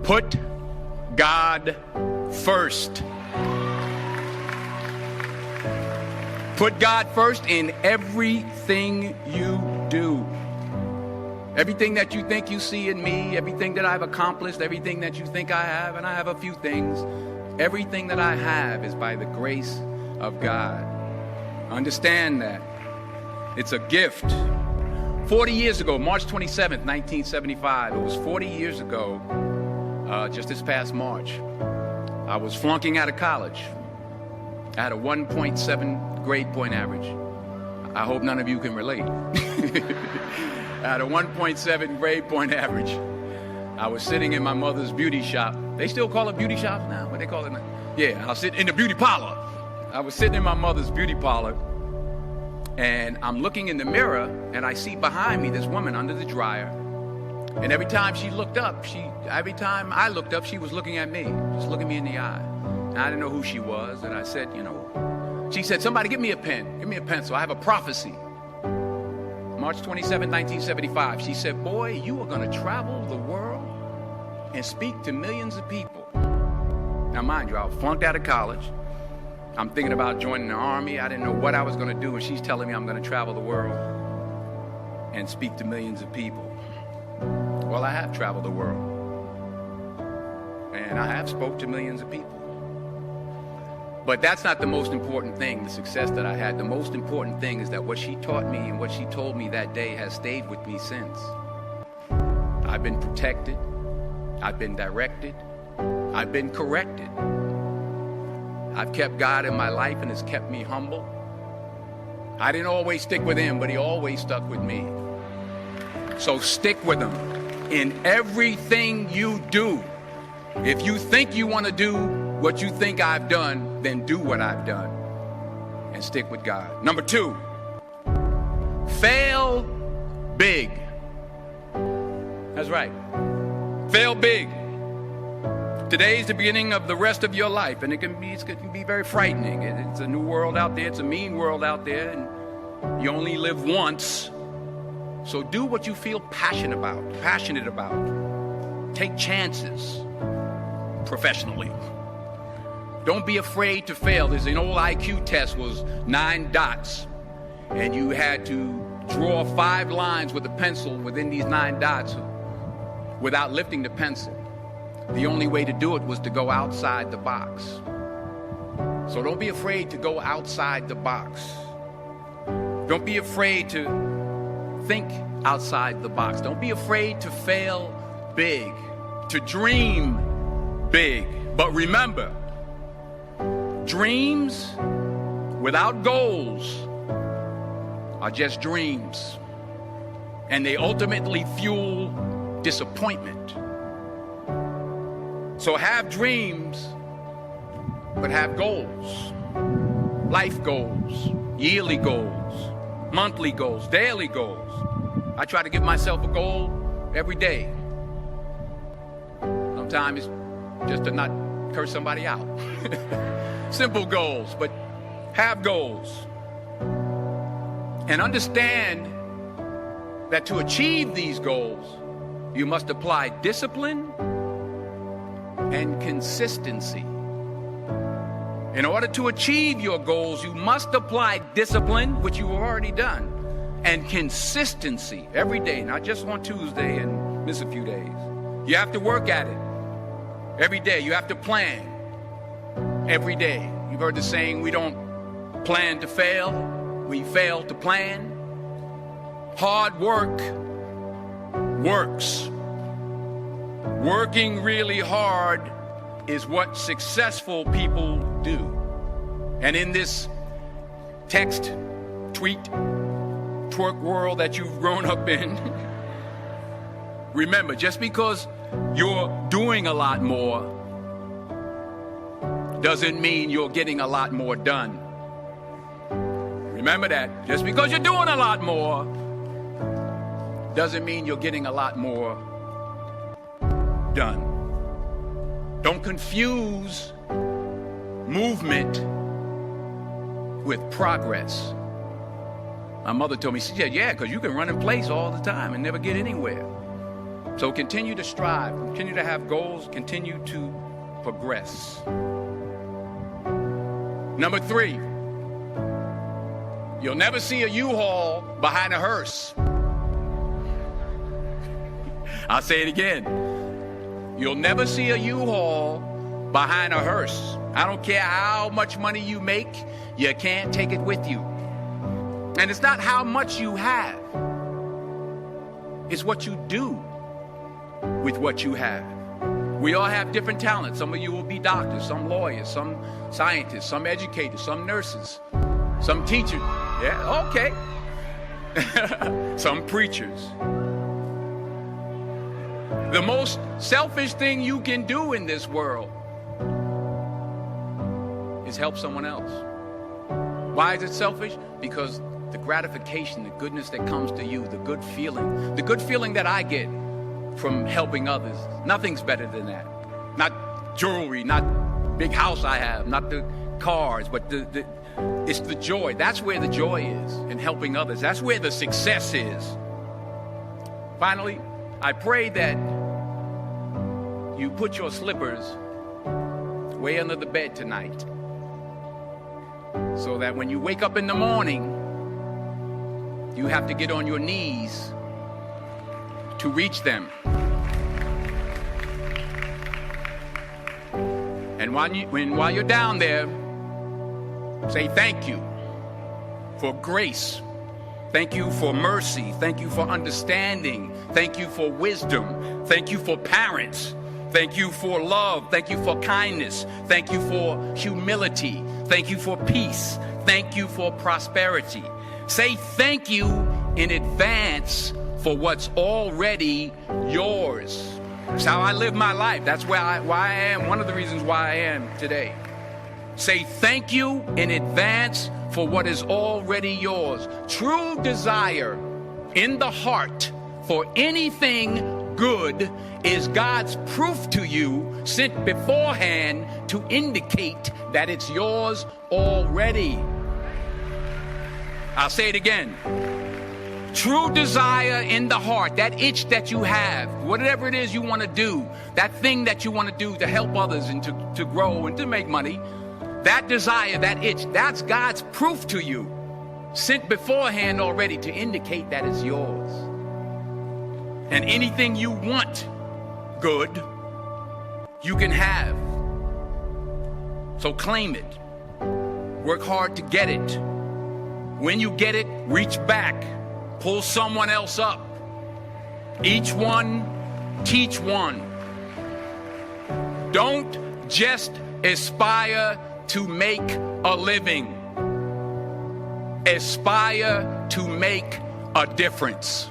Put God first. Put God first in everything you do. Everything that you think you see in me, everything that I've accomplished, everything that you think I have, and I have a few things, everything that I have is by the grace of God. Understand that. It's a gift. 40 years ago, March 27th, 1975, it was 40 years ago, just this past March, I was flunking out of college. I had a 1.7 grade point average. I hope none of you can relate. I had a 1.7 grade point average. I was sitting in my mother's beauty shop. They still call it beauty shops now? What they call it now? Yeah, I was sitting in the beauty parlor. I was sitting in my mother's beauty parlor, and I'm looking in the mirror, and I see behind me this woman under the dryer. And every time she looked up, every time I looked up, she was looking at me, just looking me in the eye. And I didn't know who she was, and I said, she said, somebody give me a pen, give me a pencil, I have a prophecy. March 27, 1975, she said, boy, you are going to travel the world and speak to millions of people. Now, mind you, I was flunked out of college. I'm thinking about joining the army. I didn't know what I was going to do, and she's telling me I'm going to travel the world and speak to millions of people. Well, I have traveled the world, and I have spoke to millions of people. But that's not the most important thing, the success that I had. The most important thing is that what she taught me and what she told me that day has stayed with me since. I've been protected. I've been directed. I've been corrected. I've kept God in my life, and it's kept me humble. I didn't always stick with him, but he always stuck with me. So stick with him in everything you do. If you think you want to do what you think I've done, then do what I've done and stick with God. Number 2, fail big. That's right. Fail big. Today's the beginning of the rest of your life, and it can be very frightening. It's a new world out there. It's a mean world out there, and you only live once. So do what you feel passionate about. Take chances professionally. Don't be afraid to fail. There's an old IQ test, was 9 dots, and you had to draw 5 lines with a pencil within these 9 dots without lifting the pencil. The only way to do it was to go outside the box. So don't be afraid to go outside the box. Don't be afraid to think outside the box. Don't be afraid to fail big, to dream big. But remember, dreams without goals are just dreams, and they ultimately fuel disappointment. So have dreams, but have goals. Life goals, yearly goals, monthly goals, daily goals. I try to give myself a goal every day. Sometimes it's just to not curse somebody out. Simple goals, but have goals. And understand that to achieve these goals, you must apply discipline and consistency. In order to achieve your goals, you must apply discipline, which you've already done, and consistency every day, not just on Tuesday and miss a few days. You have to work at it every day. You have to plan every day. You've heard the saying, we don't plan to fail, we fail to plan. Hard work works. Working really hard is what successful people do. And in this text, tweet, twerk world that you've grown up in, remember, just because you're doing a lot more doesn't mean you're getting a lot more done. Remember that. Just because you're doing a lot more doesn't mean you're getting a lot more done. Don't confuse movement with progress. My mother told me, she said, yeah, because you can run in place all the time and never get anywhere. So continue to strive, continue to have goals, continue to progress. Number 3, you'll never see a U-Haul behind a hearse. I'll say it again. You'll never see a U-Haul behind a hearse. I don't care how much money you make, you can't take it with you. And it's not how much you have. It's what you do with what you have. We all have different talents. Some of you will be doctors, some lawyers, some scientists, some educators, some nurses, some teachers. Yeah, okay. Some preachers. The most selfish thing you can do in this world is help someone else. Why is it selfish? Because the gratification, the goodness that comes to you, the good feeling that I get from helping others, nothing's better than that. Not jewelry, not big house I have, not the cars, but it's the joy. That's where the joy is, in helping others. That's where the success is. Finally, I pray that you put your slippers way under the bed tonight, so that when you wake up in the morning, you have to get on your knees to reach them. And while you're down there, say thank you for grace. Thank you for mercy. Thank you for understanding. Thank you for wisdom. Thank you for parents. Thank you for love. Thank you for kindness. Thank you for humility. Thank you for peace. Thank you for prosperity. Say thank you in advance for what's already yours. That's how I live my life. That's why I am, one of the reasons why I am today. Say thank you in advance for what is already yours. True desire in the heart for anything good is God's proof to you, sent beforehand to indicate that it's yours already. I'll say it again. True desire in the heart, that itch that you have, whatever it is you want to do, that thing that you want to do to help others and to grow and to make money, that desire, that itch, that's God's proof to you, sent beforehand already to indicate that it's yours. And anything you want good, you can have. So claim it. Work hard to get it. When you get it, reach back. Pull someone else up. Each one, teach one. Don't just aspire to make a living. Aspire to make a difference.